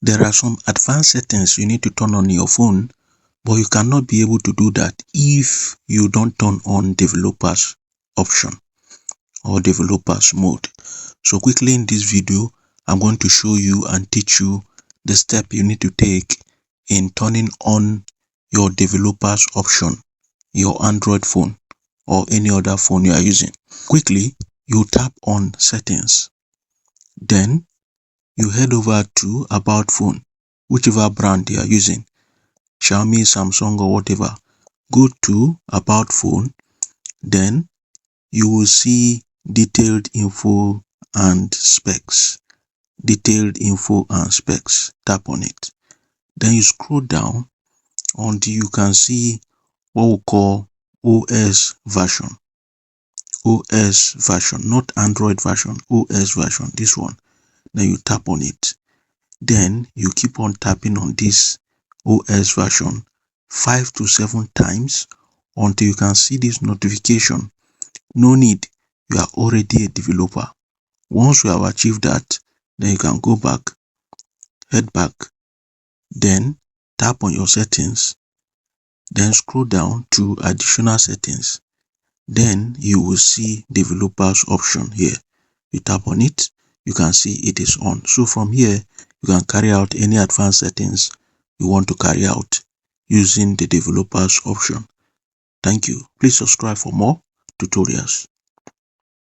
There are some advanced settings you need to turn on your phone, but you cannot be able to do that if you don't turn on developers option or developers mode. So quickly in this video, I'm going to show you and teach you the step you need to take in turning on your developers option, your Android phone or any other phone you are using. Quickly, you tap on settings. Then you head over to about phone, whichever brand you are using, Xiaomi, Samsung or whatever. Go to about phone. Then you will see detailed info and specs. Detailed info and specs. Tap on it. Then you scroll down until you can see what we call OS version. OS version, not Android version, OS version, this one. Then you tap on it. Then you keep on tapping on this OS version 5 to 7 times until you can see this notification. No need, you are already a developer. Once you have achieved that, then you can go back, head back, then tap on your settings, then scroll down to additional settings. Then you will see developers option here. You tap on it, you can see it is on. So from here, you can carry out any advanced settings you want to carry out using the developers option. Thank you. Please subscribe for more tutorials.